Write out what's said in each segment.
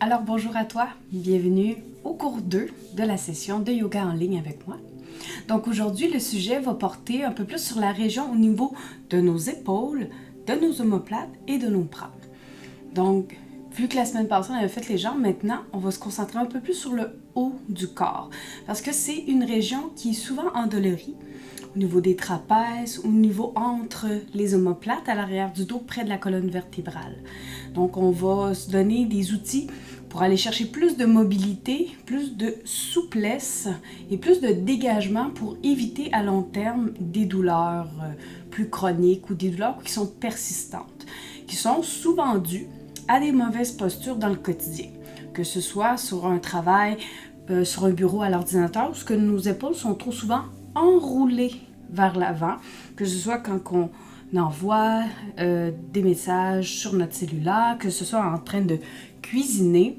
Alors bonjour à toi, bienvenue au cours 2 de la session de yoga en ligne avec moi. Donc aujourd'hui, le sujet va porter un peu plus sur la région au niveau de nos épaules, de nos omoplates et de nos bras. Donc, vu que la semaine passée on avait fait les jambes, maintenant on va se concentrer un peu plus sur le haut du corps parce que c'est une région qui est souvent endolorie au niveau des trapèzes, au niveau entre les omoplates à l'arrière du dos près de la colonne vertébrale. Donc on va se donner des outils pour aller chercher plus de mobilité, plus de souplesse et plus de dégagement pour éviter à long terme des douleurs plus chroniques ou des douleurs qui sont persistantes, qui sont souvent dues à des mauvaises postures dans le quotidien, que ce soit sur un travail, sur un bureau à l'ordinateur, où nos épaules sont trop souvent enroulées vers l'avant, que ce soit quand on envoie des messages sur notre cellulaire, que ce soit en train de cuisiner.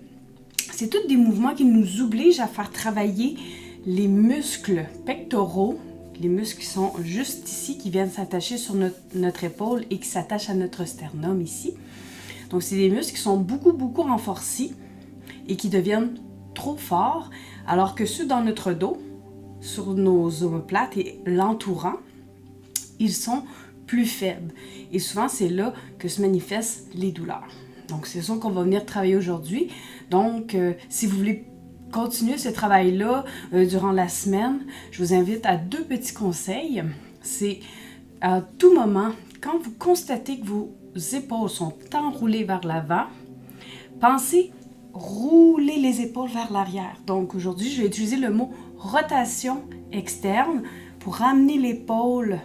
C'est tous des mouvements qui nous obligent à faire travailler les muscles pectoraux, les muscles qui sont juste ici, qui viennent s'attacher sur notre épaule et qui s'attachent à notre sternum ici. Donc, c'est des muscles qui sont beaucoup renforcés et qui deviennent trop forts, alors que ceux dans notre dos, sur nos omoplates et l'entourant, ils sont plus faibles. Et souvent, c'est là que se manifestent les douleurs. Donc, c'est ça qu'on va venir travailler aujourd'hui. Donc, si vous voulez continuer ce travail-là durant la semaine, je vous invite à 2 petits conseils. C'est à tout moment, quand vous constatez que vos épaules sont enroulées vers l'avant, pensez rouler les épaules vers l'arrière. Donc, aujourd'hui, je vais utiliser le mot rotation externe pour ramener l'épaule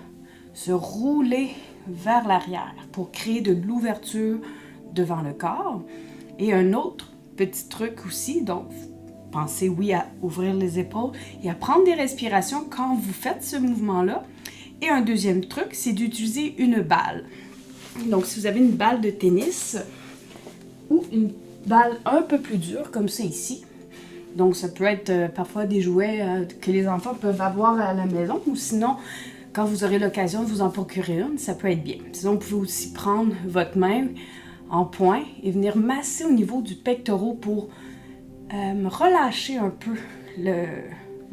se rouler vers l'arrière pour créer de l'ouverture devant le corps. Et un autre petit truc aussi, donc pensez oui à ouvrir les épaules et à prendre des respirations quand vous faites ce mouvement-là. Et un deuxième truc, c'est d'utiliser une balle. Donc si vous avez une balle de tennis ou une balle un peu plus dure comme ça ici, donc ça peut être parfois des jouets que les enfants peuvent avoir à la maison ou sinon quand vous aurez l'occasion de vous en procurer une, ça peut être bien. Sinon, vous pouvez aussi prendre votre main en poing et venir masser au niveau du pectoral pour relâcher un peu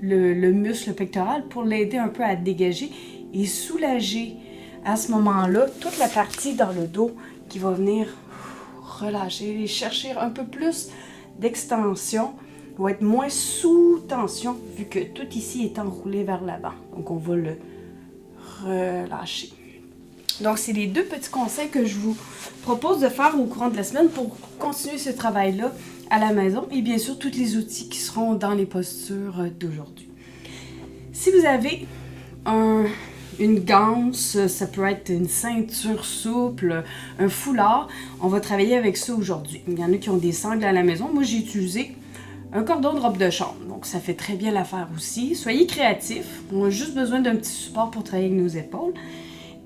le muscle pectoral pour l'aider un peu à dégager et soulager à ce moment-là toute la partie dans le dos qui va venir relâcher et chercher un peu plus d'extension, va être moins sous tension vu que tout ici est enroulé vers l'avant. Donc, on va le relâcher. Donc, c'est les 2 petits conseils que je vous propose de faire au courant de la semaine pour continuer ce travail-là à la maison et bien sûr, tous les outils qui seront dans les postures d'aujourd'hui. Si vous avez une ganse, ça peut être une ceinture souple, un foulard, on va travailler avec ça aujourd'hui. Il y en a qui ont des sangles à la maison. Moi, j'ai utilisé un cordon de robe de chambre, donc ça fait très bien l'affaire aussi. Soyez créatifs, on a juste besoin d'un petit support pour travailler avec nos épaules.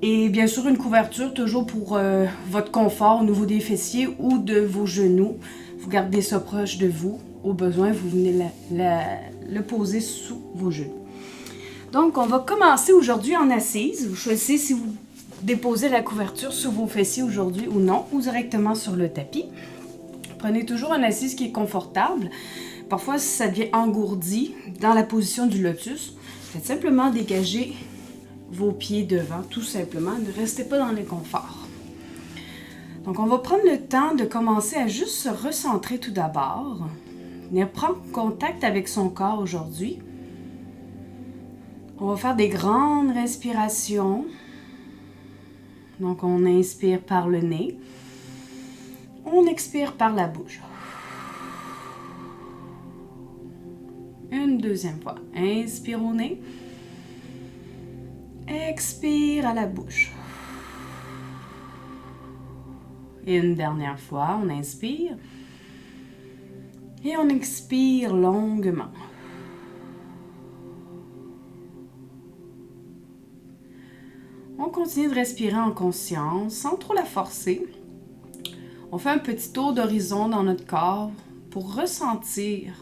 Et bien sûr, une couverture toujours pour votre confort au niveau des fessiers ou de vos genoux. Vous gardez ça proche de vous. Au besoin, vous venez le poser sous vos genoux. Donc, on va commencer aujourd'hui en assise. Vous choisissez si vous déposez la couverture sous vos fessiers aujourd'hui ou non, ou directement sur le tapis. Prenez toujours une assise qui est confortable. Parfois, si ça devient engourdi dans la position du lotus, faites simplement dégager vos pieds devant, tout simplement. Ne restez pas dans l'inconfort. Donc, on va prendre le temps de commencer à juste se recentrer tout d'abord. Venir prendre contact avec son corps aujourd'hui. On va faire des grandes respirations. Donc, on inspire par le nez. On expire par la bouche. Une deuxième fois. Inspire au nez. Expire à la bouche. Et une dernière fois, on inspire. Et on expire longuement. On continue de respirer en conscience, sans trop la forcer. On fait un petit tour d'horizon dans notre corps pour ressentir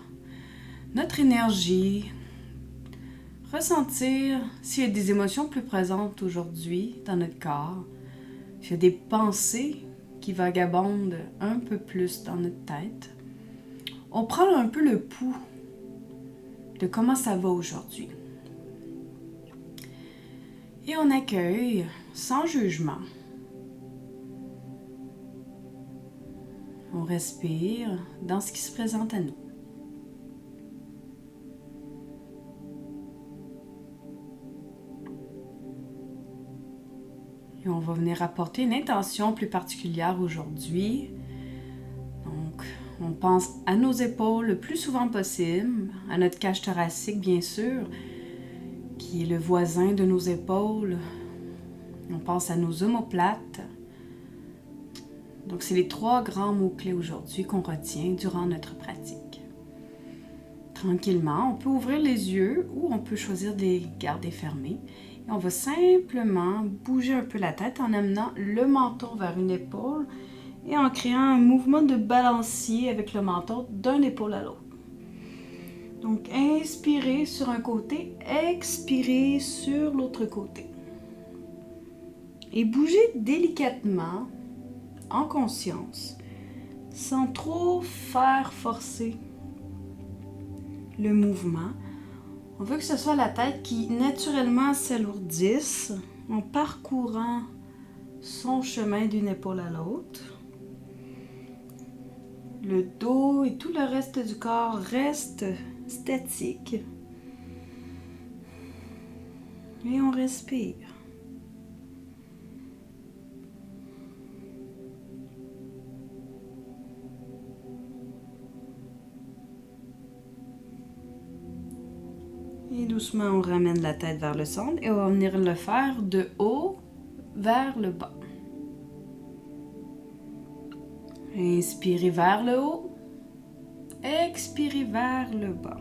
notre énergie, ressentir s'il y a des émotions plus présentes aujourd'hui dans notre corps, s'il y a des pensées qui vagabondent un peu plus dans notre tête. On prend un peu le pouls de comment ça va aujourd'hui. Et on accueille, sans jugement. On respire dans ce qui se présente à nous. Et on va venir apporter une intention plus particulière aujourd'hui. Donc, on pense à nos épaules le plus souvent possible, à notre cage thoracique bien sûr, qui est le voisin de nos épaules. On pense à nos omoplates. Donc, c'est les 3 grands mots-clés aujourd'hui qu'on retient durant notre pratique. Tranquillement, on peut ouvrir les yeux ou on peut choisir de les garder fermés. Et on va simplement bouger un peu la tête en amenant le menton vers une épaule et en créant un mouvement de balancier avec le menton d'une épaule à l'autre. Donc, inspirez sur un côté, expirez sur l'autre côté. Et bougez délicatement, en conscience, sans trop faire forcer le mouvement. On veut que ce soit la tête qui naturellement s'alourdisse en parcourant son chemin d'une épaule à l'autre. Le dos et tout le reste du corps restent statiques. Et on respire. Et doucement, on ramène la tête vers le centre et on va venir le faire de haut vers le bas. Inspirez vers le haut, expirez vers le bas.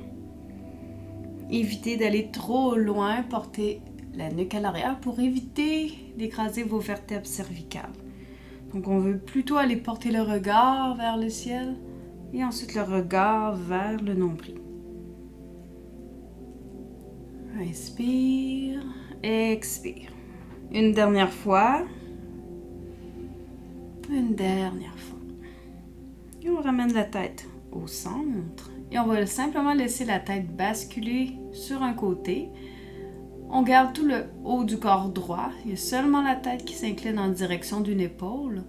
Évitez d'aller trop loin, portez la nuque à l'arrière pour éviter d'écraser vos vertèbres cervicales. Donc on veut plutôt aller porter le regard vers le ciel et ensuite le regard vers le nombril. Inspire, expire. Une dernière fois. Une dernière fois. Et on ramène la tête au centre. Et on va simplement laisser la tête basculer sur un côté. On garde tout le haut du corps droit. Il y a seulement la tête qui s'incline en direction d'une épaule.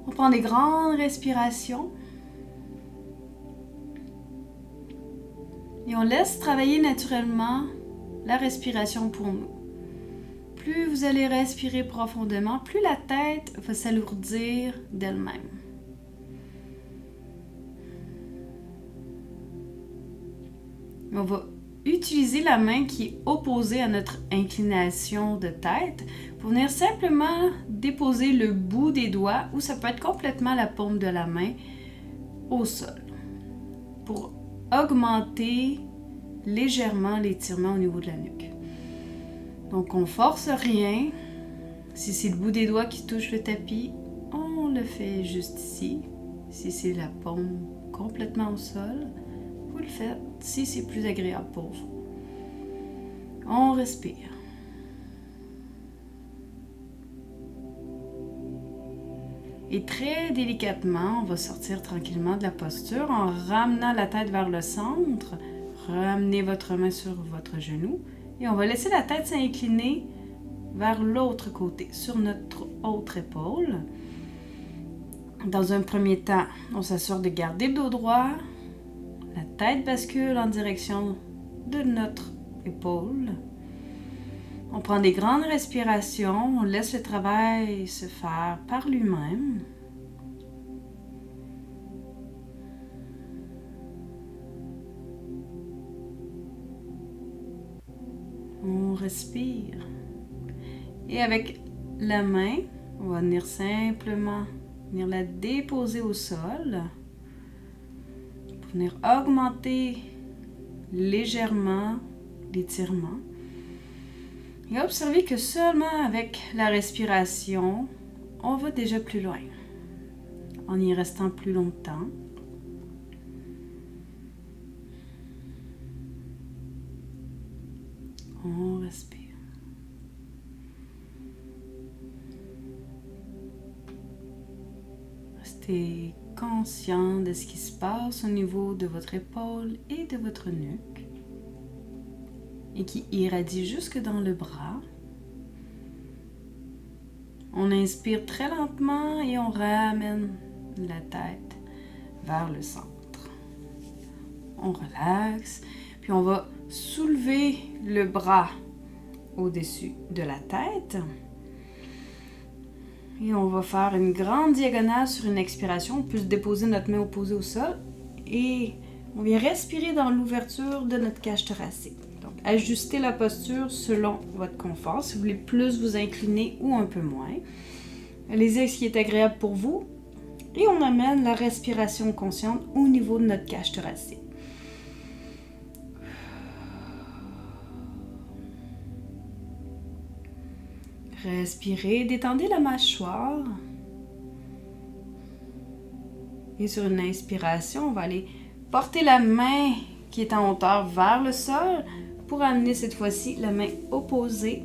On prend des grandes respirations. Et on laisse travailler naturellement la respiration pour nous. Plus vous allez respirer profondément, plus la tête va s'alourdir d'elle-même. On va utiliser la main qui est opposée à notre inclination de tête pour venir simplement déposer le bout des doigts, ou ça peut être complètement la paume de la main, au sol, pour augmenter légèrement l'étirement au niveau de la nuque. Donc on force rien. Si c'est le bout des doigts qui touche le tapis, on le fait juste ici. Si c'est la paume complètement au sol, vous le faites si c'est plus agréable pour vous. On respire. Et très délicatement, on va sortir tranquillement de la posture en ramenant la tête vers le centre. Ramenez votre main sur votre genou et on va laisser la tête s'incliner vers l'autre côté, sur notre autre épaule. Dans un premier temps, on s'assure de garder le dos droit. La tête bascule en direction de notre épaule. On prend des grandes respirations, on laisse le travail se faire par lui-même. On respire. Et avec la main, on va venir simplement la déposer au sol pour venir augmenter légèrement l'étirement. Et observez que seulement avec la respiration, on va déjà plus loin, en y restant plus longtemps. On respire. Restez conscient de ce qui se passe au niveau de votre épaule et de votre nuque et qui irradie jusque dans le bras. On inspire très lentement et on ramène la tête vers le centre. On relaxe, puis on va soulever le bras au-dessus de la tête. Et on va faire une grande diagonale sur une expiration. On peut se déposer notre main opposée au sol et on vient respirer dans l'ouverture de notre cage thoracique. Donc, ajustez la posture selon votre confort. Si vous voulez plus vous incliner ou un peu moins. Allez-y avec ce qui est agréable pour vous. Et on amène la respiration consciente au niveau de notre cage thoracique. Respirez, détendez la mâchoire. Et sur une inspiration, on va aller porter la main qui est en hauteur vers le sol pour amener cette fois-ci la main opposée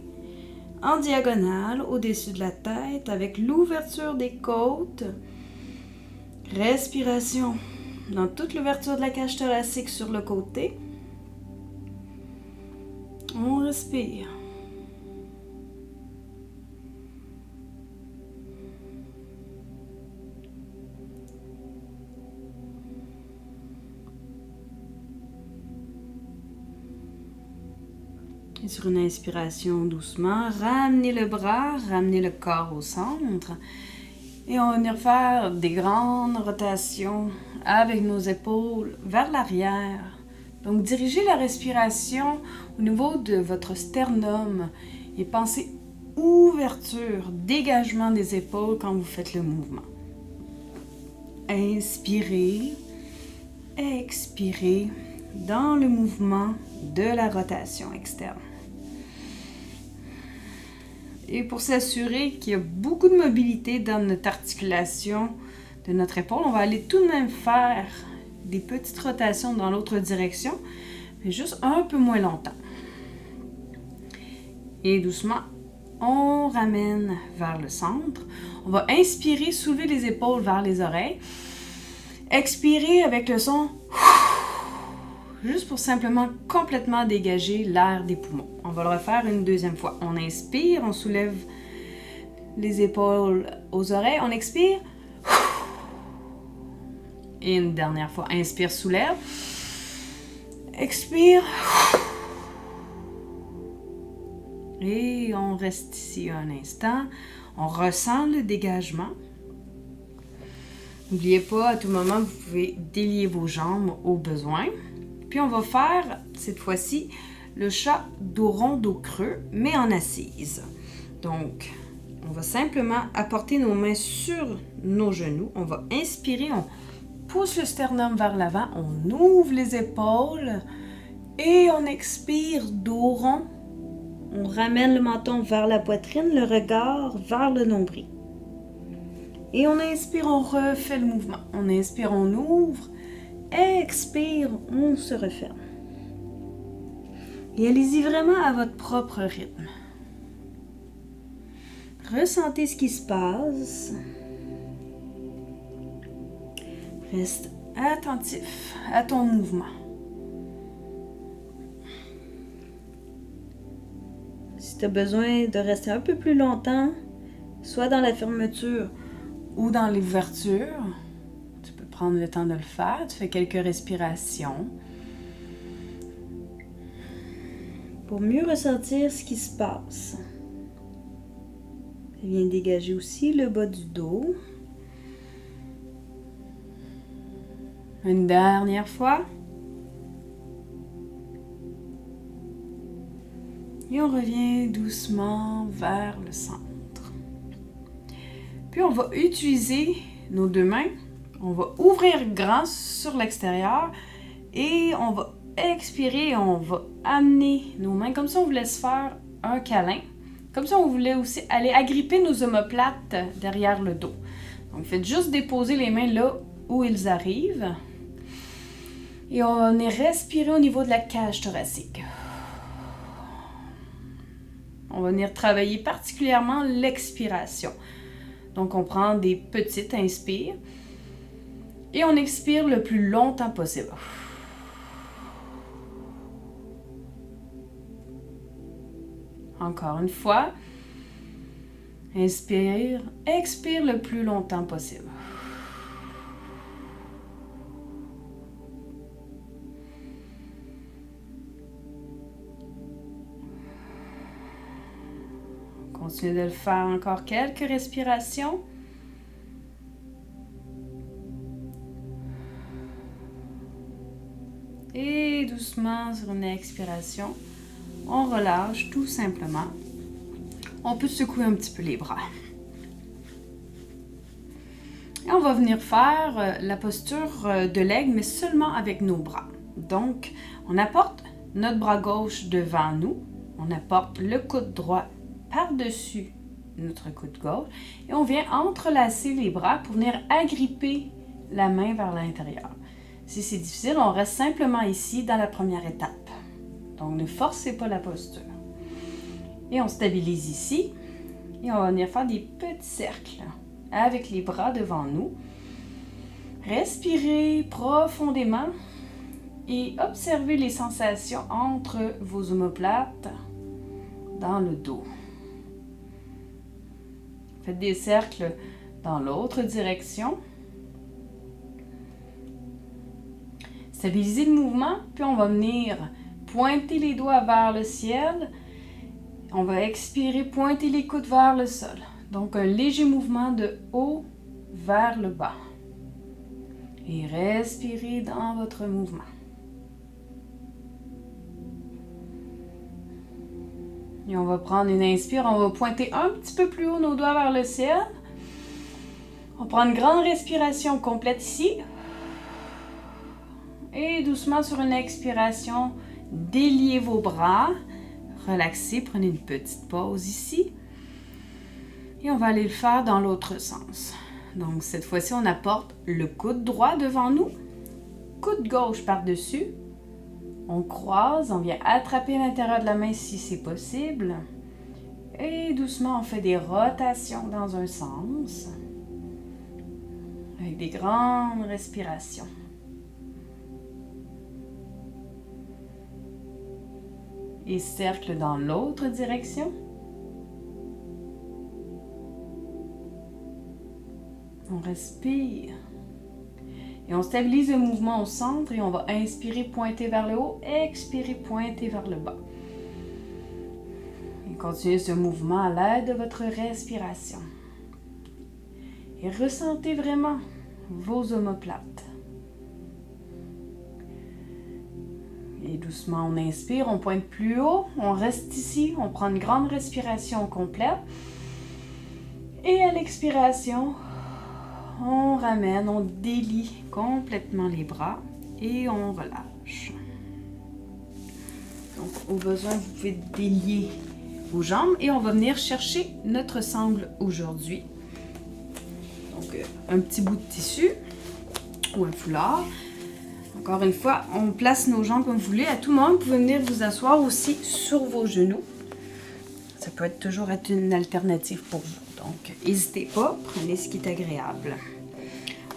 en diagonale au-dessus de la tête avec l'ouverture des côtes. Respiration dans toute l'ouverture de la cage thoracique sur le côté. On respire. Et sur une inspiration doucement, ramenez le bras, ramenez le corps au centre. Et on va venir faire des grandes rotations avec nos épaules vers l'arrière. Donc dirigez la respiration au niveau de votre sternum et pensez ouverture, dégagement des épaules quand vous faites le mouvement. Inspirez, expirez dans le mouvement de la rotation externe. Et pour s'assurer qu'il y a beaucoup de mobilité dans notre articulation de notre épaule, on va aller tout de même faire des petites rotations dans l'autre direction, mais juste un peu moins longtemps. Et doucement, on ramène vers le centre. On va inspirer, soulever les épaules vers les oreilles. Expirer avec le son, juste pour simplement complètement dégager l'air des poumons. On va le refaire une deuxième fois. On inspire, on soulève les épaules aux oreilles. On expire. Et une dernière fois. Inspire, soulève. Expire. Et on reste ici un instant. On ressent le dégagement. N'oubliez pas, à tout moment, vous pouvez délier vos jambes au besoin. Puis on va faire, cette fois-ci, le chat dos rond, dos creux, mais en assise. Donc, on va simplement apporter nos mains sur nos genoux. On va inspirer, on pousse le sternum vers l'avant, on ouvre les épaules et on expire, dos rond. On ramène le menton vers la poitrine, le regard vers le nombril. Et on inspire, on refait le mouvement. On inspire, on ouvre. Expire, on se referme. Et allez-y vraiment à votre propre rythme. Ressentez ce qui se passe. Reste attentif à ton mouvement. Si tu as besoin de rester un peu plus longtemps, soit dans la fermeture ou dans l'ouverture, tu peux prendre le temps de le faire. Tu fais quelques respirations pour mieux ressentir ce qui se passe. Tu viens dégager aussi le bas du dos. Une dernière fois. Et on revient doucement vers le centre. Puis on va utiliser nos deux mains. On va ouvrir grand sur l'extérieur et on va expirer. On va amener nos mains comme si on voulait se faire un câlin. Comme si on voulait aussi aller agripper nos omoplates derrière le dos. Donc faites juste déposer les mains là où ils arrivent. Et on est respiré au niveau de la cage thoracique. On va venir travailler particulièrement l'expiration. Donc, on prend des petites inspires. Et on expire le plus longtemps possible. Encore une fois. Inspire, expire le plus longtemps possible. Continuez de le faire encore quelques respirations. Et doucement sur une expiration, on relâche tout simplement. On peut secouer un petit peu les bras. Et on va venir faire la posture de l'aigle, mais seulement avec nos bras. Donc, on apporte notre bras gauche devant nous. On apporte le coude droit par-dessus notre coude gauche. Et on vient entrelacer les bras pour venir agripper la main vers l'intérieur. Si c'est difficile, on reste simplement ici dans la première étape. Donc, ne forcez pas la posture. Et on stabilise ici. Et on va venir faire des petits cercles avec les bras devant nous. Respirez profondément et observez les sensations entre vos omoplates dans le dos. Faites des cercles dans l'autre direction. Stabilisez le mouvement, puis on va venir pointer les doigts vers le ciel. On va expirer, pointer les coudes vers le sol. Donc, un léger mouvement de haut vers le bas. Et respirez dans votre mouvement. Et on va prendre une inspire, on va pointer un petit peu plus haut nos doigts vers le ciel. On prend une grande respiration complète ici. Et doucement sur une expiration, déliez vos bras. Relaxez, prenez une petite pause ici. Et on va aller le faire dans l'autre sens. Donc cette fois-ci, on apporte le coude droit devant nous. Coude gauche par-dessus. On croise, on vient attraper l'intérieur de la main si c'est possible. Et doucement, on fait des rotations dans un sens. Avec des grandes respirations. Et cercle dans l'autre direction. On respire. Et on stabilise le mouvement au centre et on va inspirer, pointer vers le haut, expirer, pointer vers le bas. Et continuez ce mouvement à l'aide de votre respiration. Et ressentez vraiment vos omoplates. Et doucement, on inspire, on pointe plus haut, on reste ici, on prend une grande respiration complète. Et à l'expiration, on ramène, on délie complètement les bras et on relâche. Donc, au besoin, vous pouvez délier vos jambes et on va venir chercher notre sangle aujourd'hui. Donc, un petit bout de tissu ou un foulard. Encore une fois, on place nos jambes comme vous voulez. À tout moment, vous pouvez venir vous asseoir aussi sur vos genoux. Ça peut toujours être une alternative pour vous. Donc, n'hésitez pas, prenez ce qui est agréable.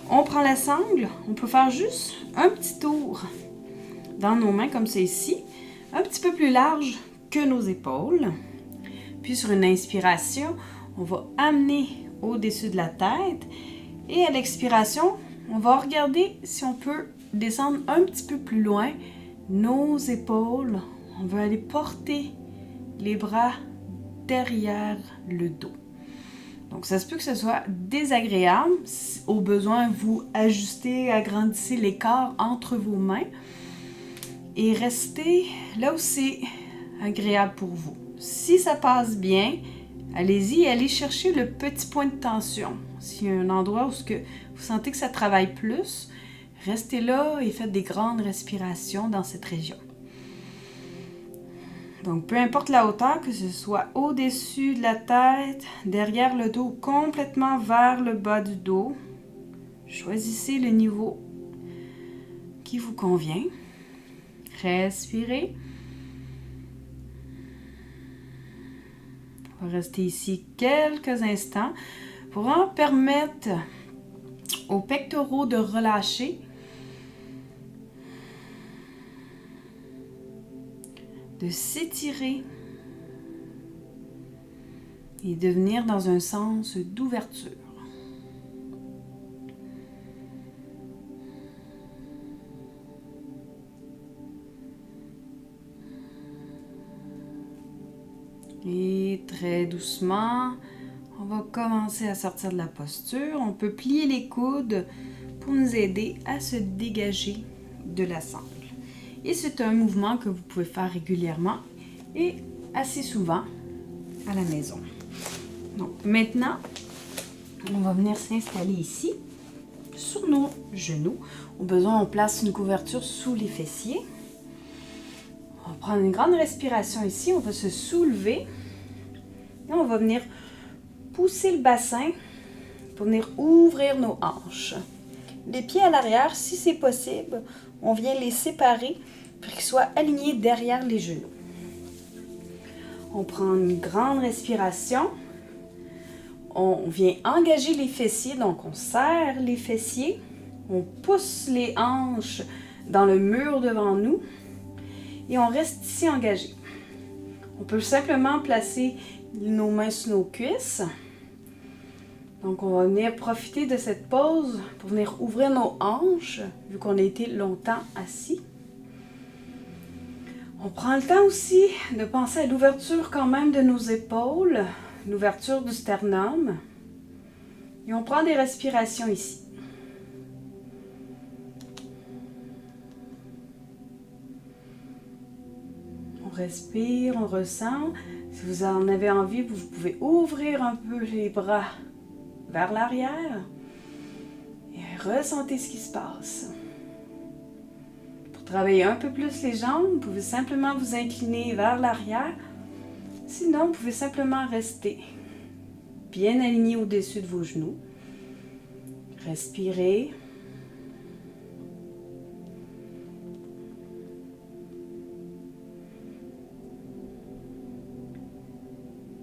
On prend la sangle, on peut faire juste un petit tour dans nos mains comme c'est ici, un petit peu plus large que nos épaules. Puis sur une inspiration, on va amener au-dessus de la tête et à l'expiration, on va regarder si on peut descendre un petit peu plus loin nos épaules. On va aller porter les bras derrière le dos. Donc, ça se peut que ce soit désagréable. Au besoin, vous ajustez, agrandissez l'écart entre vos mains et restez là où c'est agréable pour vous. Si ça passe bien, allez-y et allez chercher le petit point de tension. S'il y a un endroit où vous sentez que ça travaille plus, restez là et faites des grandes respirations dans cette région. Donc, peu importe la hauteur, que ce soit au-dessus de la tête, derrière le dos, complètement vers le bas du dos, choisissez le niveau qui vous convient. Respirez. On va rester ici quelques instants pour en permettre aux pectoraux de relâcher. De s'étirer et de venir dans un sens d'ouverture. Et très doucement, on va commencer à sortir de la posture. On peut plier les coudes pour nous aider à se dégager de la sangle. Et c'est un mouvement que vous pouvez faire régulièrement et assez souvent à la maison. Donc maintenant, on va venir s'installer ici sur nos genoux. Au besoin, on place une couverture sous les fessiers. On va prendre une grande respiration ici. On va se soulever. Et on va venir pousser le bassin pour venir ouvrir nos hanches. Les pieds à l'arrière, si c'est possible, on vient les séparer pour qu'ils soient alignés derrière les genoux. On prend une grande respiration. On vient engager les fessiers, donc on serre les fessiers. On pousse les hanches dans le mur devant nous et on reste ici engagé. On peut simplement placer nos mains sous nos cuisses. Donc on va venir profiter de cette pause pour venir ouvrir nos hanches, vu qu'on a été longtemps assis. On prend le temps aussi de penser à l'ouverture quand même de nos épaules, l'ouverture du sternum. Et on prend des respirations ici. On respire, on ressent. Si vous en avez envie, vous pouvez ouvrir un peu les bras vers l'arrière et ressentez ce qui se passe. Pour travailler un peu plus les jambes, vous pouvez simplement vous incliner vers l'arrière. Sinon, vous pouvez simplement rester bien aligné au-dessus de vos genoux. Respirez.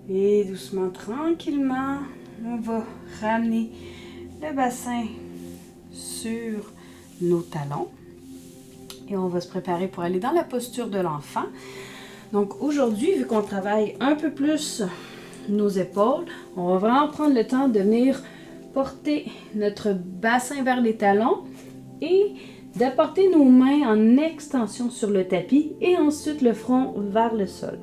Et doucement, tranquillement, on va ramener le bassin sur nos talons. Et on va se préparer pour aller dans la posture de l'enfant. Donc aujourd'hui, vu qu'on travaille un peu plus nos épaules, on va vraiment prendre le temps de venir porter notre bassin vers les talons et d'apporter nos mains en extension sur le tapis et ensuite le front vers le sol.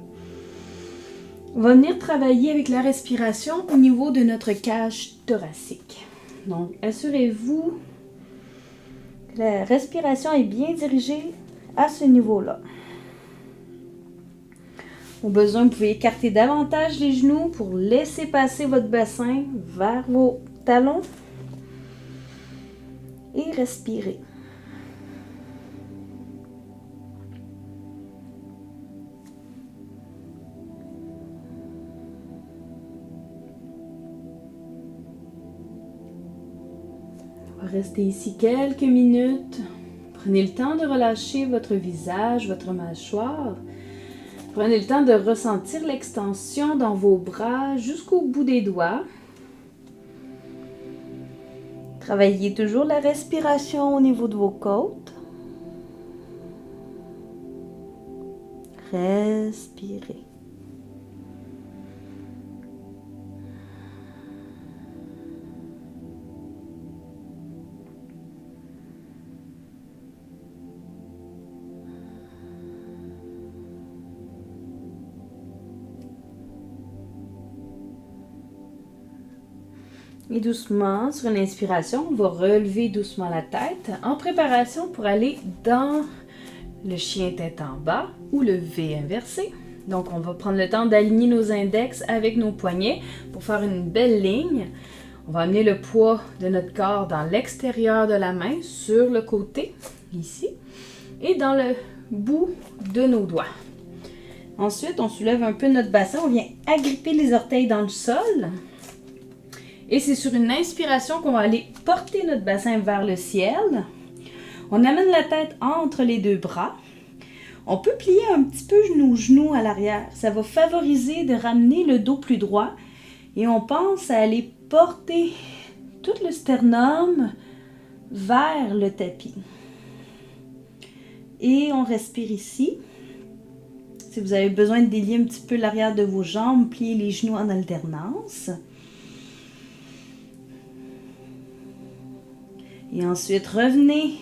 On va venir travailler avec la respiration au niveau de notre cage thoracique. Donc, assurez-vous que la respiration est bien dirigée à ce niveau-là. Au besoin, vous pouvez écarter davantage les genoux pour laisser passer votre bassin vers vos talons et respirer. Restez ici quelques minutes. Prenez le temps de relâcher votre visage, votre mâchoire. Prenez le temps de ressentir l'extension dans vos bras jusqu'au bout des doigts. Travaillez toujours la respiration au niveau de vos côtes. Respirez. Et doucement, sur une inspiration, on va relever doucement la tête en préparation pour aller dans le chien tête en bas ou le V inversé. Donc, on va prendre le temps d'aligner nos index avec nos poignets pour faire une belle ligne. On va amener le poids de notre corps dans l'extérieur de la main, sur le côté, ici, et dans le bout de nos doigts. Ensuite, on soulève un peu notre bassin, on vient agripper les orteils dans le sol. Et c'est sur une inspiration qu'on va aller porter notre bassin vers le ciel. On amène la tête entre les deux bras. On peut plier un petit peu nos genoux à l'arrière. Ça va favoriser de ramener le dos plus droit. Et on pense à aller porter tout le sternum vers le tapis. Et on respire ici. Si vous avez besoin de délier un petit peu l'arrière de vos jambes, pliez les genoux en alternance. Et ensuite, revenez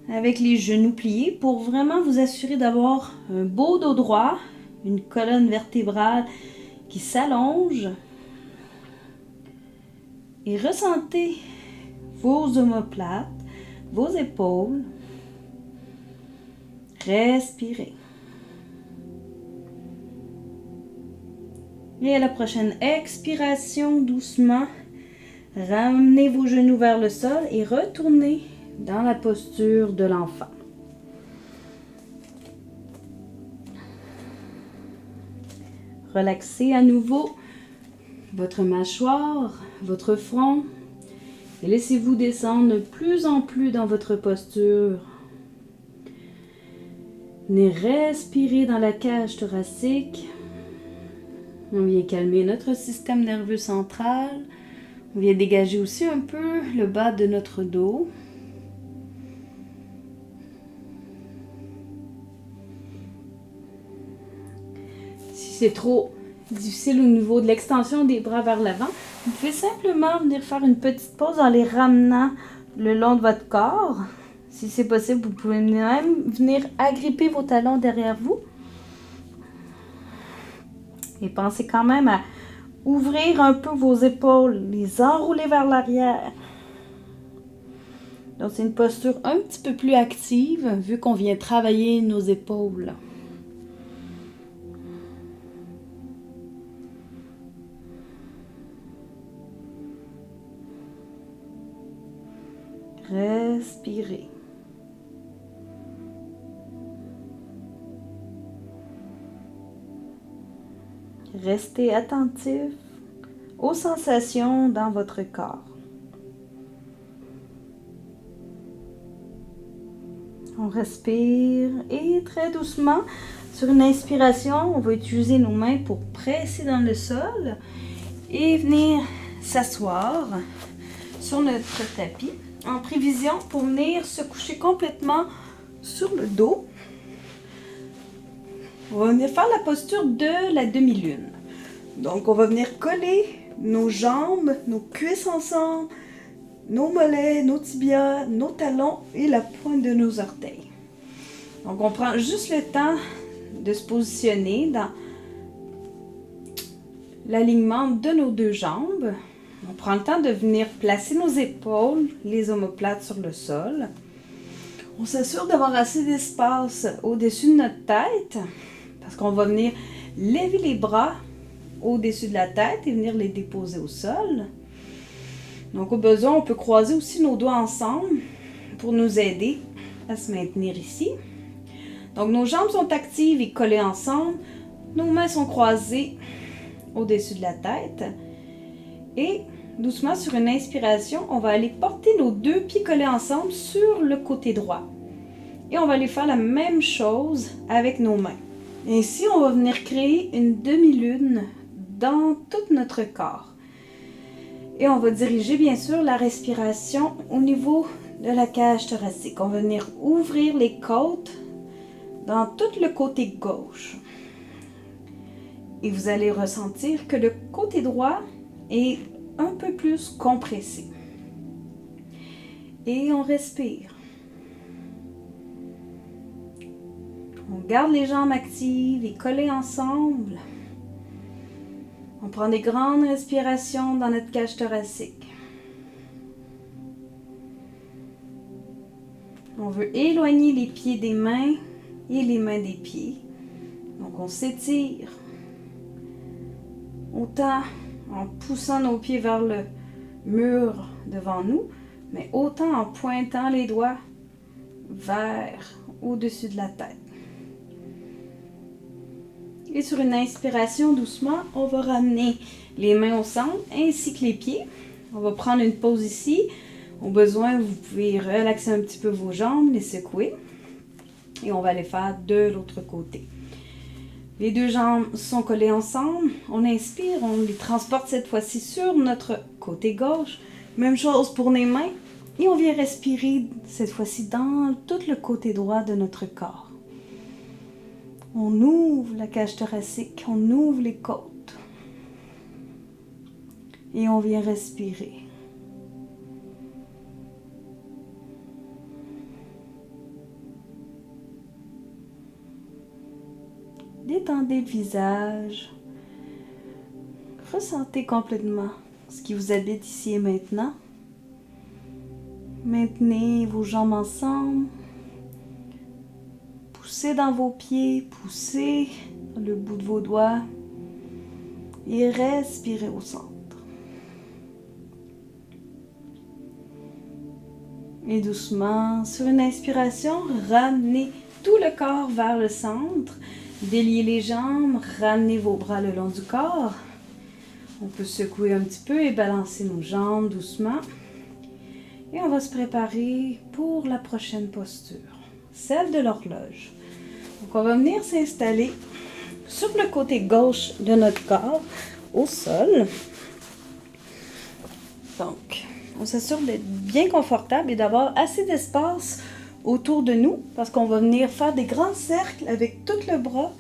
avec les genoux pliés pour vraiment vous assurer d'avoir un beau dos droit, une colonne vertébrale qui s'allonge. Et ressentez vos omoplates, vos épaules. Respirez. Et à la prochaine expiration, doucement, ramenez vos genoux vers le sol et retournez dans la posture de l'enfant. Relaxez à nouveau votre mâchoire, votre front et laissez-vous descendre de plus en plus dans votre posture. Venez respirer dans la cage thoracique. On vient calmer notre système nerveux central. On vient dégager aussi un peu le bas de notre dos. Si c'est trop difficile au niveau de l'extension des bras vers l'avant, vous pouvez simplement venir faire une petite pause en les ramenant le long de votre corps. Si c'est possible, vous pouvez même venir agripper vos talons derrière vous. Et pensez quand même à ouvrir un peu vos épaules, les enrouler vers l'arrière. Donc c'est une posture un petit peu plus active vu qu'on vient travailler nos épaules. Respirez. Restez attentif aux sensations dans votre corps. On respire et très doucement, sur une inspiration, on va utiliser nos mains pour presser dans le sol et venir s'asseoir sur notre tapis en prévision pour venir se coucher complètement sur le dos. On va venir faire la posture de la demi-lune. Donc, on va venir coller nos jambes, nos cuisses ensemble, nos mollets, nos tibias, nos talons et la pointe de nos orteils. Donc, on prend juste le temps de se positionner dans l'alignement de nos deux jambes. On prend le temps de venir placer nos épaules, les omoplates sur le sol. On s'assure d'avoir assez d'espace au-dessus de notre tête parce qu'on va venir lever les bras au-dessus de la tête et venir les déposer au sol. Donc au besoin, on peut croiser aussi nos doigts ensemble pour nous aider à se maintenir ici. Donc nos jambes sont actives et collées ensemble. Nos mains sont croisées au-dessus de la tête. Et doucement, sur une inspiration, on va aller porter nos deux pieds collés ensemble sur le côté droit. Et on va aller faire la même chose avec nos mains. Ainsi, on va venir créer une demi-lune dans tout notre corps. Et on va diriger bien sûr la respiration au niveau de la cage thoracique. On va venir ouvrir les côtes dans tout le côté gauche. Et vous allez ressentir que le côté droit est un peu plus compressé. Et on respire. On garde les jambes actives et collées ensemble. On prend des grandes respirations dans notre cage thoracique. On veut éloigner les pieds des mains et les mains des pieds. Donc on s'étire. Autant en poussant nos pieds vers le mur devant nous, mais autant en pointant les doigts vers au-dessus de la tête. Et sur une inspiration doucement, on va ramener les mains au centre ainsi que les pieds. On va prendre une pause ici. Au besoin, vous pouvez relaxer un petit peu vos jambes, les secouer. Et on va les faire de l'autre côté. Les deux jambes sont collées ensemble. On inspire, on les transporte cette fois-ci sur notre côté gauche. Même chose pour les mains. Et on vient respirer cette fois-ci dans tout le côté droit de notre corps. On ouvre la cage thoracique, on ouvre les côtes. Et on vient respirer. Détendez le visage. Ressentez complètement ce qui vous habite ici et maintenant. Maintenez vos jambes ensemble. Poussez dans vos pieds, poussez dans le bout de vos doigts et respirez au centre. Et doucement, sur une inspiration, ramenez tout le corps vers le centre. Déliez les jambes, ramenez vos bras le long du corps. On peut secouer un petit peu et balancer nos jambes doucement. Et on va se préparer pour la prochaine posture, celle de l'horloge. Donc on va venir s'installer sur le côté gauche de notre corps, au sol. Donc, on s'assure d'être bien confortable et d'avoir assez d'espace autour de nous parce qu'on va venir faire des grands cercles avec tout le bras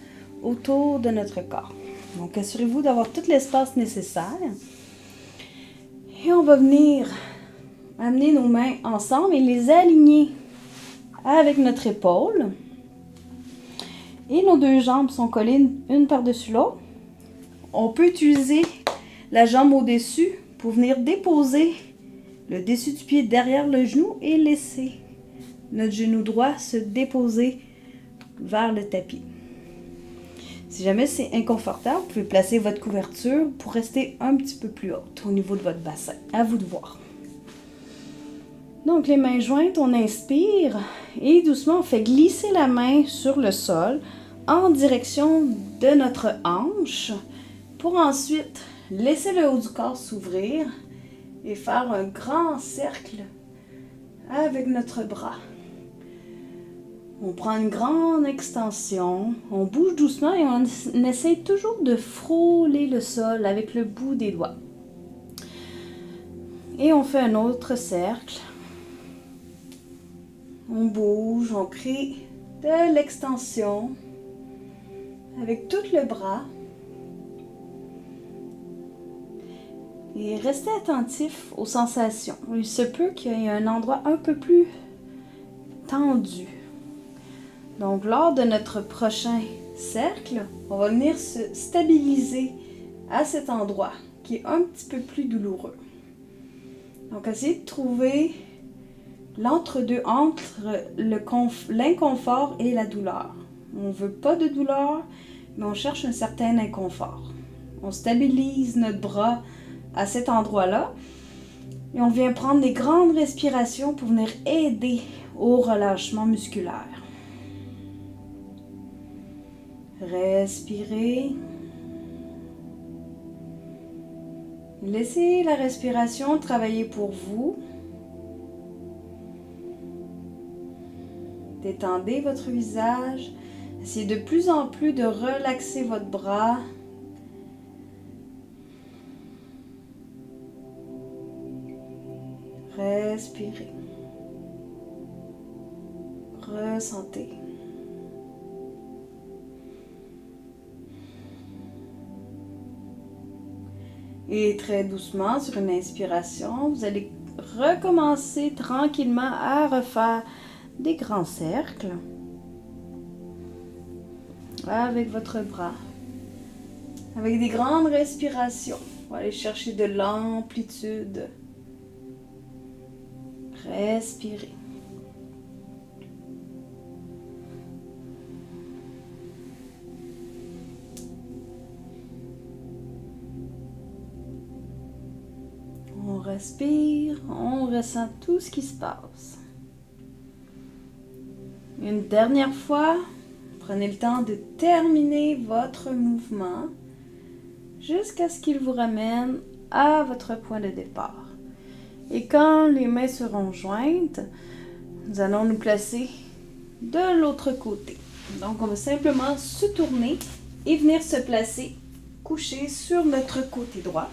autour de notre corps. Donc, assurez-vous d'avoir tout l'espace nécessaire. Et on va venir amener nos mains ensemble et les aligner avec notre épaule. Et nos deux jambes sont collées une par-dessus l'autre. On peut utiliser la jambe au-dessus pour venir déposer le dessus du pied derrière le genou et laisser notre genou droit se déposer vers le tapis. Si jamais c'est inconfortable, vous pouvez placer votre couverture pour rester un petit peu plus haute au niveau de votre bassin. À vous de voir. Donc les mains jointes, on inspire et doucement on fait glisser la main sur le sol en direction de notre hanche pour ensuite laisser le haut du corps s'ouvrir et faire un grand cercle avec notre bras. On prend une grande extension, on bouge doucement et on essaie toujours de frôler le sol avec le bout des doigts. Et on fait un autre cercle. On bouge, on crée de l'extension avec tout le bras. Et restez attentif aux sensations. Il se peut qu'il y ait un endroit un peu plus tendu. Donc, lors de notre prochain cercle, on va venir se stabiliser à cet endroit qui est un petit peu plus douloureux. Donc, essayez de trouver l'entre-deux entre l'inconfort et la douleur. On ne veut pas de douleur, mais on cherche un certain inconfort. On stabilise notre bras à cet endroit-là et on vient prendre des grandes respirations pour venir aider au relâchement musculaire. Respirez. Laissez la respiration travailler pour vous. Détendez votre visage. Essayez de plus en plus de relaxer votre bras. Respirez. Ressentez. Et très doucement, sur une inspiration, vous allez recommencer tranquillement à refaire des grands cercles avec votre bras, avec des grandes respirations. On va aller chercher de l'amplitude. Respirez. On respire, on ressent tout ce qui se passe. Une dernière fois, prenez le temps de terminer votre mouvement jusqu'à ce qu'il vous ramène à votre point de départ. Et quand les mains seront jointes, nous allons nous placer de l'autre côté. Donc, on va simplement se tourner et venir se placer couché sur notre côté droit.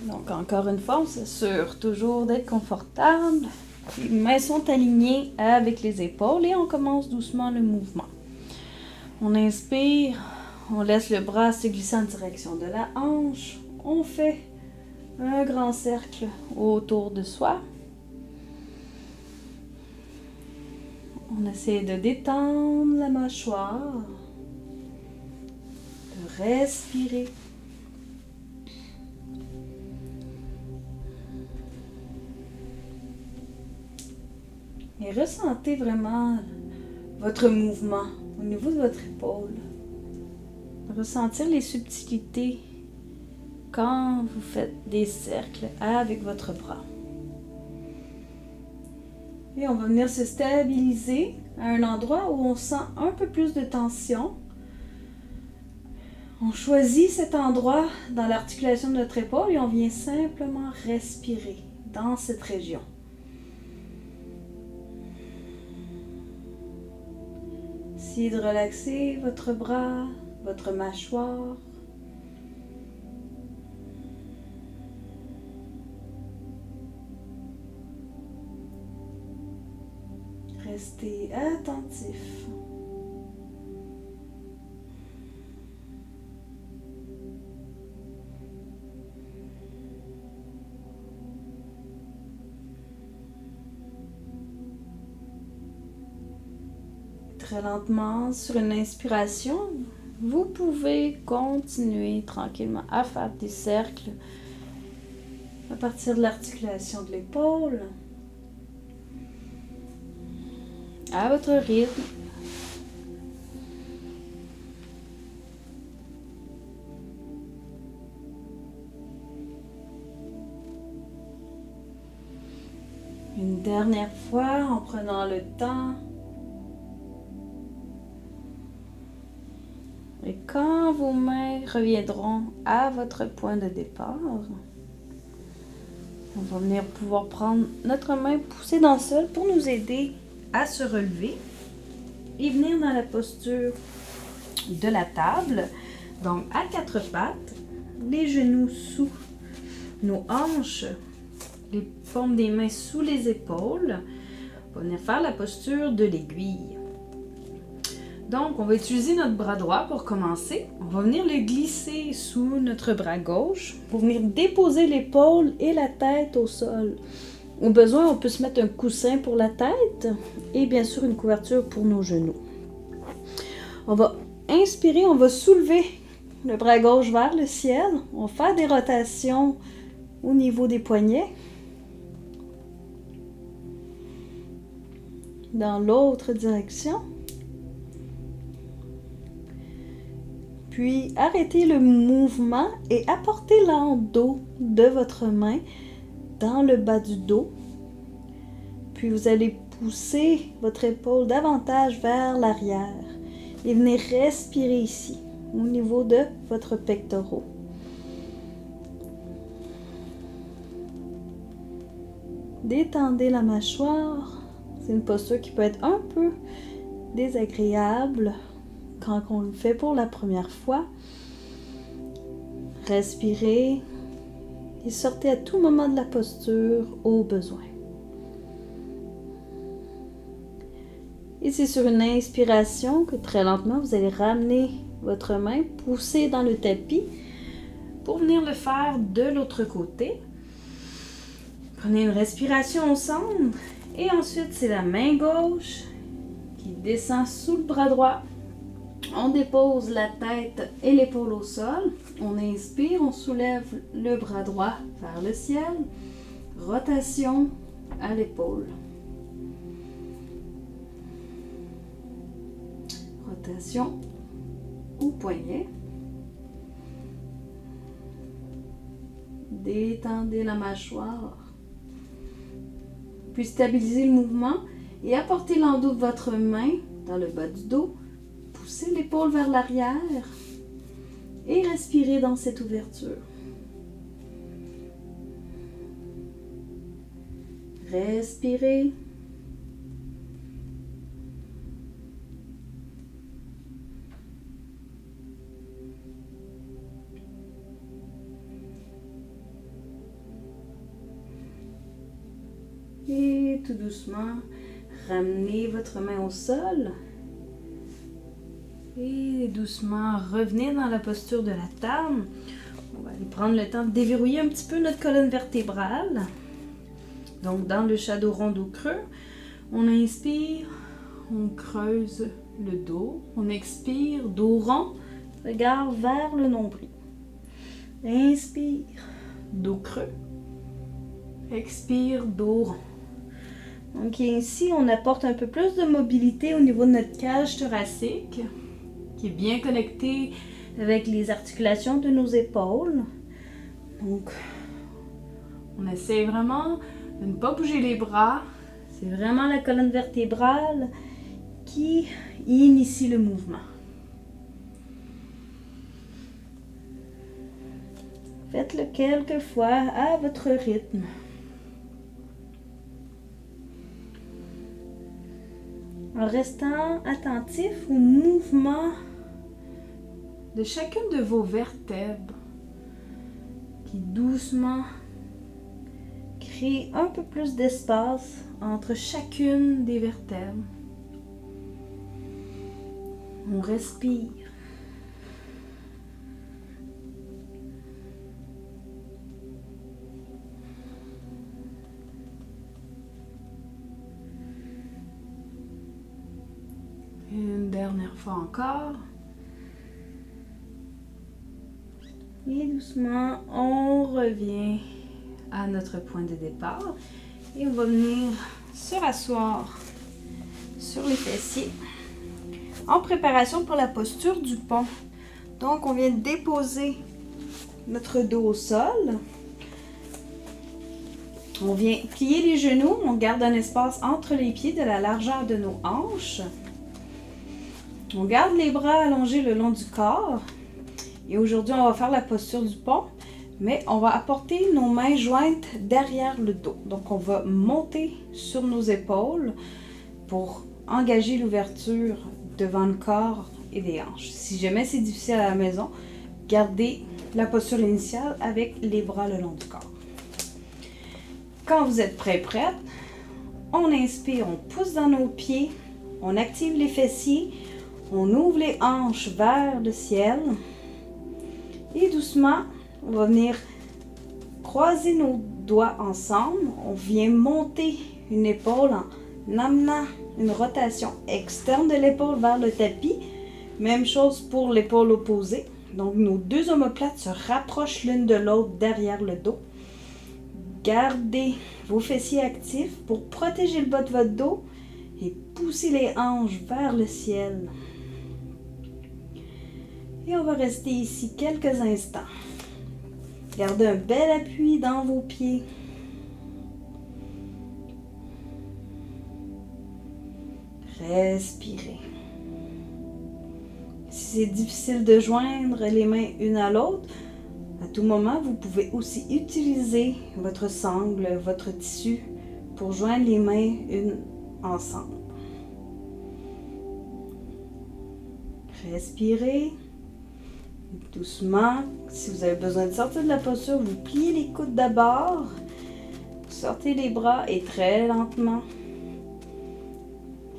Donc, encore une fois, on s'assure toujours d'être confortable. Les mains sont alignées avec les épaules et on commence doucement le mouvement. On inspire, on laisse le bras se glisser en direction de la hanche. On fait un grand cercle autour de soi. On essaie de détendre la mâchoire, de respirer. Et ressentez vraiment votre mouvement au niveau de votre épaule. Ressentir les subtilités quand vous faites des cercles avec votre bras. Et on va venir se stabiliser à un endroit où on sent un peu plus de tension. On choisit cet endroit dans l'articulation de notre épaule et on vient simplement respirer dans cette région. Essayez de relaxer votre bras, votre mâchoire. Restez attentif. Très lentement, sur une inspiration, vous pouvez continuer tranquillement à faire des cercles à partir de l'articulation de l'épaule, à votre rythme. Une dernière fois, en prenant le temps. Et quand vos mains reviendront à votre point de départ, on va venir pouvoir prendre notre main, pousser dans le sol pour nous aider à se relever et venir dans la posture de la table. Donc, à quatre pattes, les genoux sous nos hanches, les paumes des mains sous les épaules. On va venir faire la posture de l'aiguille. Donc, on va utiliser notre bras droit pour commencer. On va venir le glisser sous notre bras gauche pour venir déposer l'épaule et la tête au sol. Au besoin, on peut se mettre un coussin pour la tête et bien sûr une couverture pour nos genoux. On va inspirer, on va soulever le bras gauche vers le ciel. On va faire des rotations au niveau des poignets. Dans l'autre direction. Puis arrêtez le mouvement et apportez l'endos de votre main dans le bas du dos. Puis vous allez pousser votre épaule davantage vers l'arrière et venez respirer ici, au niveau de votre pectoraux. Détendez la mâchoire. C'est une posture qui peut être un peu désagréable quand on le fait pour la première fois. Respirez et sortez à tout moment de la posture au besoin. Et c'est sur une inspiration que très lentement vous allez ramener votre main, pousser dans le tapis pour venir le faire de l'autre côté. Prenez une respiration ensemble et ensuite c'est la main gauche qui descend sous le bras droit. On dépose la tête et l'épaule au sol. On inspire, on soulève le bras droit vers le ciel. Rotation à l'épaule. Rotation au poignet. Détendez la mâchoire. Puis stabilisez le mouvement et apportez l'endos de votre main dans le bas du dos. Poussez l'épaule vers l'arrière et respirez dans cette ouverture. Respirez. Et tout doucement, ramenez votre main au sol. Et doucement, revenez dans la posture de la table. On va aller prendre le temps de déverrouiller un petit peu notre colonne vertébrale. Donc, dans le shadow rond dos creux, on inspire, on creuse le dos. On expire, dos rond, regard vers le nombril. Inspire, dos creux. Expire, dos rond. Donc ici, on apporte un peu plus de mobilité au niveau de notre cage thoracique, qui est bien connectée avec les articulations de nos épaules. Donc, on essaie vraiment de ne pas bouger les bras. C'est vraiment la colonne vertébrale qui initie le mouvement. Faites-le quelques fois à votre rythme. En restant attentif au mouvement de chacune de vos vertèbres qui doucement crée un peu plus d'espace entre chacune des vertèbres. On respire. Une dernière fois encore. Et doucement, on revient à notre point de départ. Et on va venir se rasseoir sur les fessiers en préparation pour la posture du pont. Donc, on vient de déposer notre dos au sol. On vient plier les genoux. On garde un espace entre les pieds de la largeur de nos hanches. On garde les bras allongés le long du corps. Et aujourd'hui, on va faire la posture du pont, mais on va apporter nos mains jointes derrière le dos. Donc, on va monter sur nos épaules pour engager l'ouverture devant le corps et les hanches. Si jamais c'est difficile à la maison, gardez la posture initiale avec les bras le long du corps. Quand vous êtes prête, on inspire, on pousse dans nos pieds, on active les fessiers, on ouvre les hanches vers le ciel et doucement, on va venir croiser nos doigts ensemble. On vient monter une épaule en amenant une rotation externe de l'épaule vers le tapis. Même chose pour l'épaule opposée. Donc, nos deux omoplates se rapprochent l'une de l'autre derrière le dos. Gardez vos fessiers actifs pour protéger le bas de votre dos et pousser les hanches vers le ciel. Et on va rester ici quelques instants. Gardez un bel appui dans vos pieds. Respirez. Si c'est difficile de joindre les mains une à l'autre, à tout moment, vous pouvez aussi utiliser votre sangle, votre tissu pour joindre les mains une ensemble. Respirez. Doucement, si vous avez besoin de sortir de la posture, vous pliez les coudes d'abord, sortez les bras et très lentement,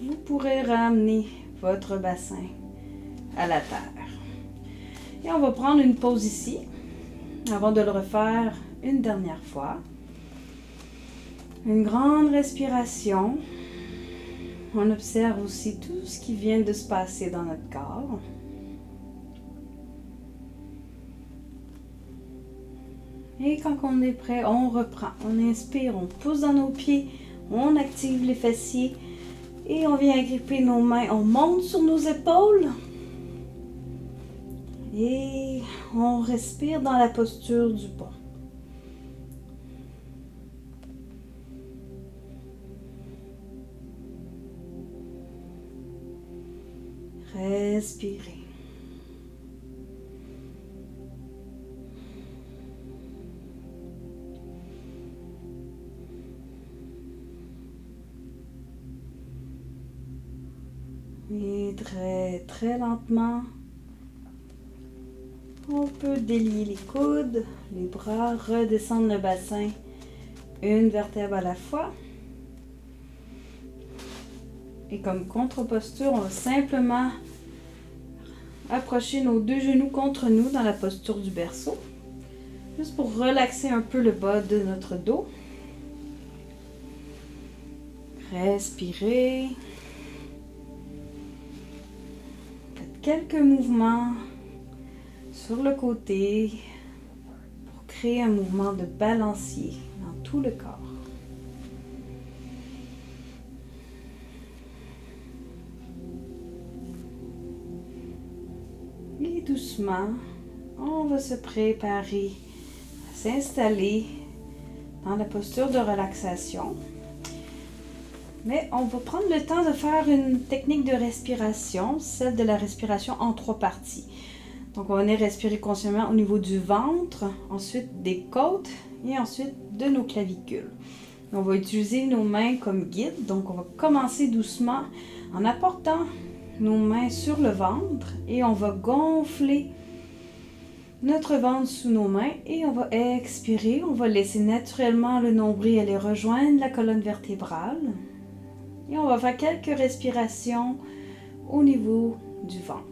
vous pourrez ramener votre bassin à la terre. Et on va prendre une pause ici, avant de le refaire une dernière fois. Une grande respiration. On observe aussi tout ce qui vient de se passer dans notre corps. Et quand on est prêt, on reprend. On inspire, on pousse dans nos pieds, on active les fessiers et on vient agripper nos mains. On monte sur nos épaules et on respire dans la posture du pont. Respirez. Et très lentement, on peut délier les coudes, les bras, redescendre le bassin, une vertèbre à la fois. Et comme contre-posture, on va simplement approcher nos deux genoux contre nous dans la posture du berceau. Juste pour relaxer un peu le bas de notre dos. Respirez. Faites quelques mouvements sur le côté pour créer un mouvement de balancier dans tout le corps. Et doucement, on va se préparer à s'installer dans la posture de relaxation. Mais on va prendre le temps de faire une technique de respiration, celle de la respiration en 3 parties. Donc on va venir respirer consciemment au niveau du ventre, ensuite des côtes et ensuite de nos clavicules. On va utiliser nos mains comme guide, donc on va commencer doucement en apportant nos mains sur le ventre et on va gonfler notre ventre sous nos mains et on va expirer. On va laisser naturellement le nombril aller rejoindre la colonne vertébrale. Et on va faire quelques respirations au niveau du ventre.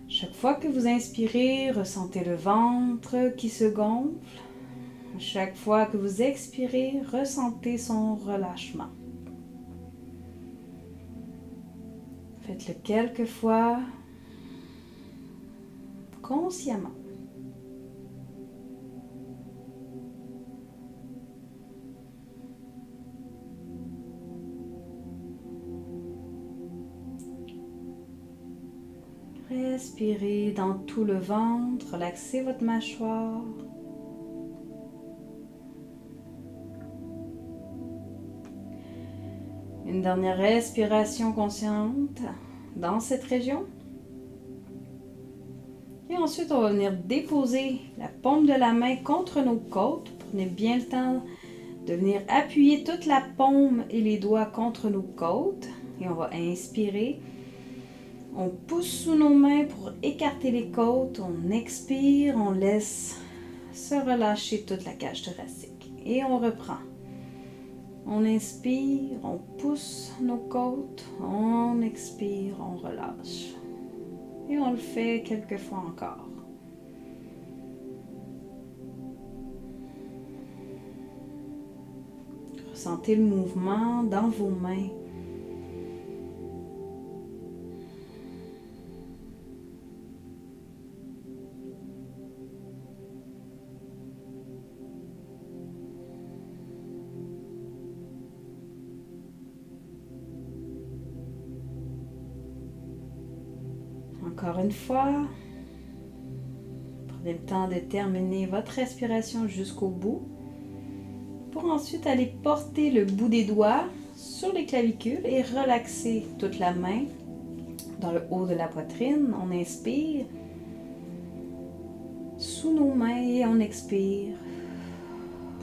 Chaque fois que vous inspirez, ressentez le ventre qui se gonfle. Chaque fois que vous expirez, ressentez son relâchement. Faites-le quelques fois consciemment. Respirez dans tout le ventre, relaxez votre mâchoire. Une dernière respiration consciente dans cette région. Et ensuite, on va venir déposer la paume de la main contre nos côtes. Prenez bien le temps de venir appuyer toute la paume et les doigts contre nos côtes. Et on va inspirer. On pousse sous nos mains pour écarter les côtes. On expire, on laisse se relâcher toute la cage thoracique. Et on reprend. On inspire, on pousse nos côtes. On expire, on relâche. Et on le fait quelques fois encore. Ressentez le mouvement dans vos mains. Encore une fois, prenez le temps de terminer votre respiration jusqu'au bout pour ensuite aller porter le bout des doigts sur les clavicules et relaxer toute la main dans le haut de la poitrine. On inspire sous nos mains et on expire.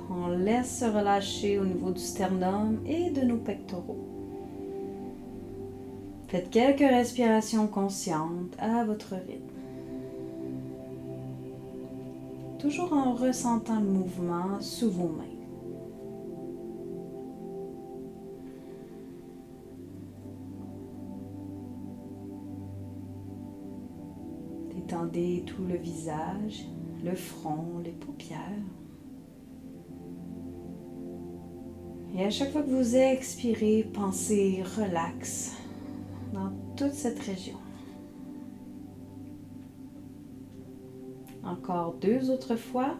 On laisse se relâcher au niveau du sternum et de nos pectoraux. Faites quelques respirations conscientes à votre rythme. Toujours en ressentant le mouvement sous vos mains. Détendez tout le visage, le front, les paupières. Et à chaque fois que vous expirez, pensez relax dans toute cette région. Encore 2 autres fois.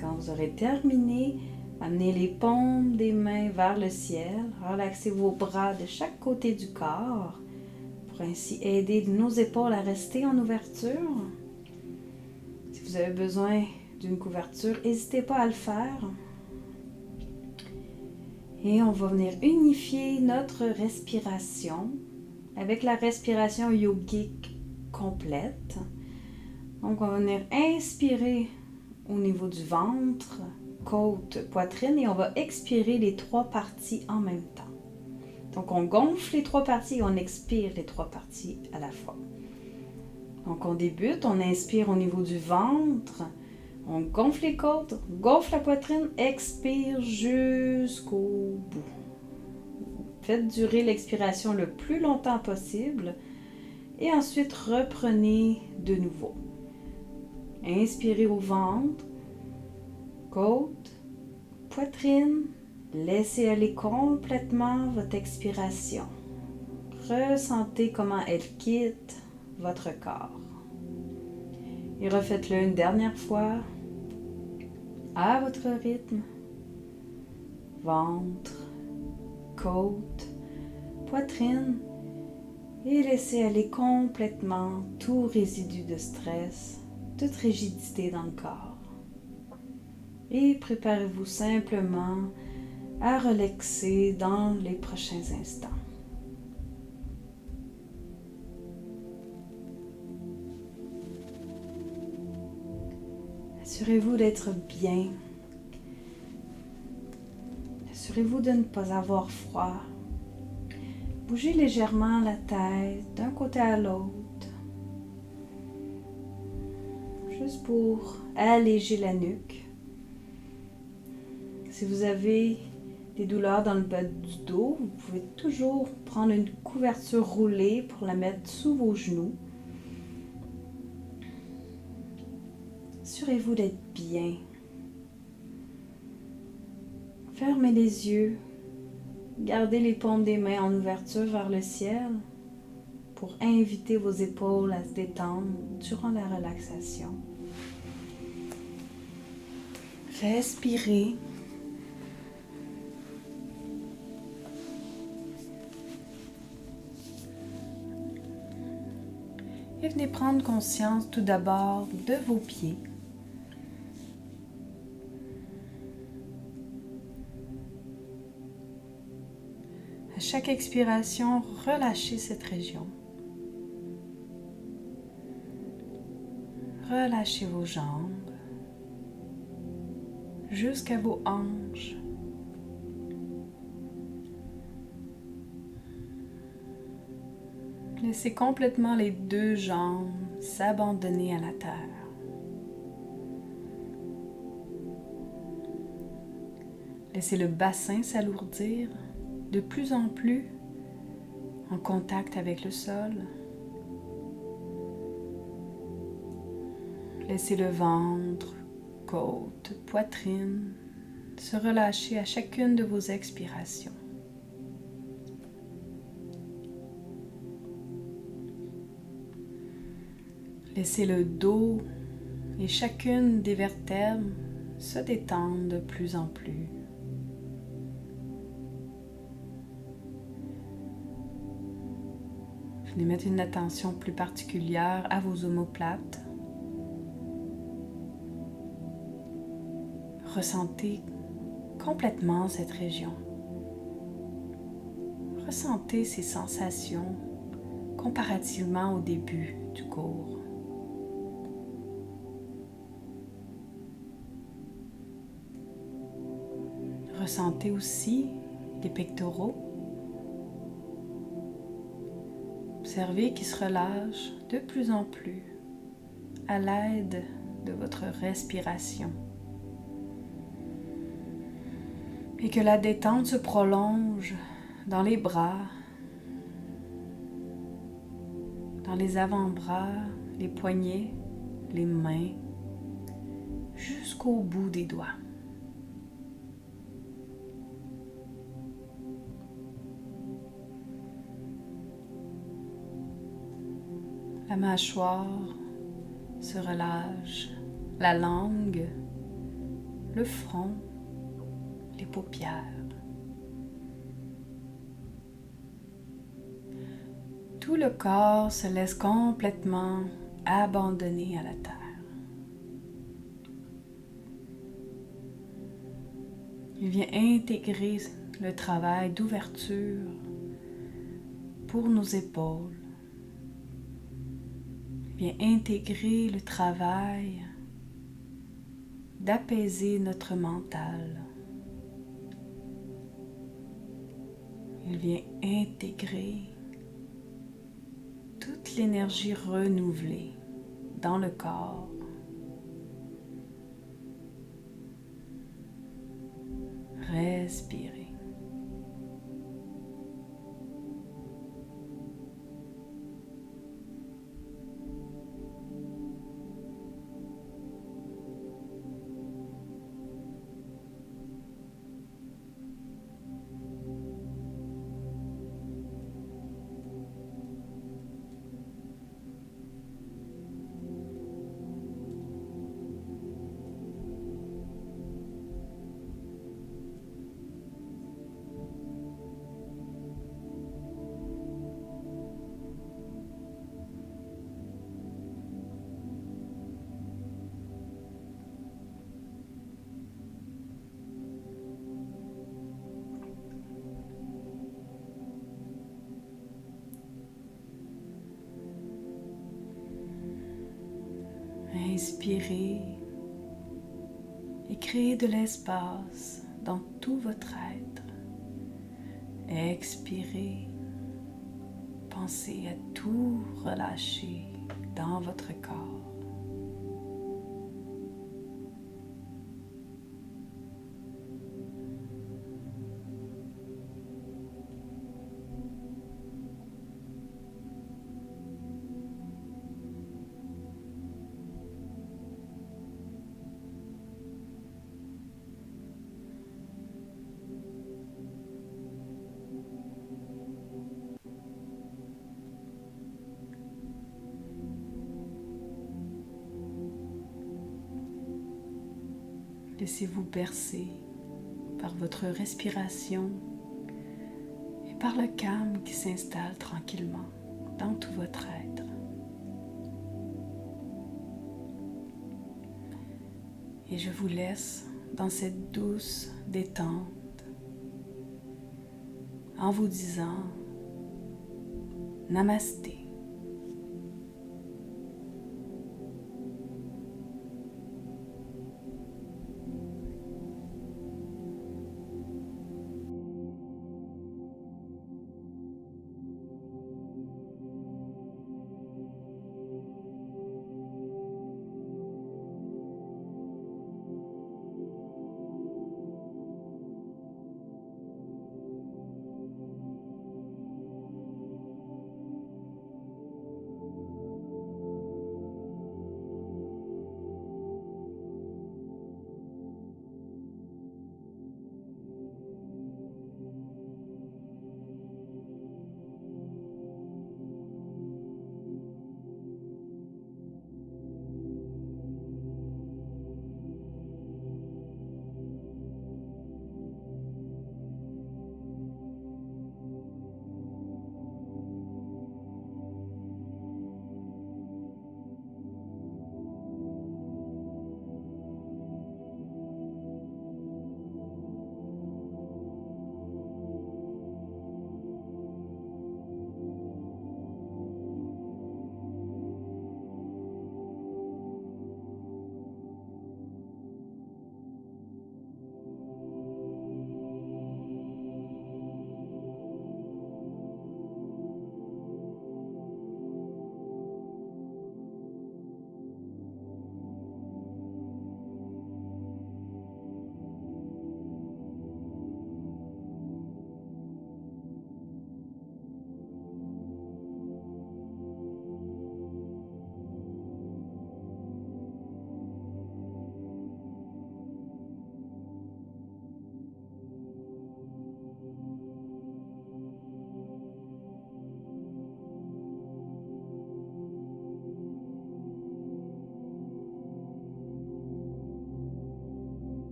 Quand vous aurez terminé, amenez les paumes des mains vers le ciel. Relaxez vos bras de chaque côté du corps pour ainsi aider nos épaules à rester en ouverture. Si vous avez besoin d'une couverture, n'hésitez pas à le faire. Et on va venir unifier notre respiration avec la respiration yogique complète. Donc on va venir inspirer au niveau du ventre, côte, poitrine et on va expirer les 3 parties en même temps. Donc on gonfle les 3 parties et on expire les 3 parties à la fois. Donc on débute, on inspire au niveau du ventre, on gonfle les côtes, gonfle la poitrine, expire jusqu'au bout. Faites durer l'expiration le plus longtemps possible et ensuite reprenez de nouveau. Inspirez au ventre, côte, poitrine, laissez aller complètement votre expiration. Ressentez comment elle quitte votre corps. Et refaites-le une dernière fois à votre rythme. Ventre, côte, poitrine et laissez aller complètement tout résidu de stress, toute rigidité dans le corps. Et préparez-vous simplement à relaxer dans les prochains instants. Assurez-vous d'être bien. Assurez-vous de ne pas avoir froid. Bougez légèrement la tête d'un côté à l'autre, juste pour alléger la nuque. Si vous avez des douleurs dans le bas du dos, vous pouvez toujours prendre une couverture roulée pour la mettre sous vos genoux. Assurez-vous d'être bien. Fermez les yeux. Gardez les paumes des mains en ouverture vers le ciel pour inviter vos épaules à se détendre durant la relaxation. Respirez. Et venez prendre conscience tout d'abord de vos pieds. À chaque expiration, relâchez cette région. Relâchez vos jambes jusqu'à vos hanches. Laissez complètement les deux jambes s'abandonner à la terre. Laissez le bassin s'alourdir de plus en plus en contact avec le sol. Laissez le ventre, côte, poitrine se relâcher à chacune de vos expirations. Laissez le dos et chacune des vertèbres se détendre de plus en plus. Venez mettre une attention plus particulière à vos omoplates. Ressentez complètement cette région. Ressentez ces sensations comparativement au début du cours. Ressentez aussi les pectoraux. Observez qu'ils se relâchent de plus en plus à l'aide de votre respiration. Et que la détente se prolonge dans les bras, dans les avant-bras, les poignets, les mains, jusqu'au bout des doigts. La mâchoire se relâche, la langue, le front, les paupières. Tout le corps se laisse complètement abandonner à la terre. Il vient intégrer le travail d'ouverture pour nos épaules. Il vient intégrer le travail d'apaiser notre mental. Il vient intégrer toute l'énergie renouvelée dans le corps. Respirez. Inspirez et créez de l'espace dans tout votre être. Expirez, pensez à tout relâcher dans votre corps. Laissez-vous bercer par votre respiration et par le calme qui s'installe tranquillement dans tout votre être. Et je vous laisse dans cette douce détente en vous disant Namasté.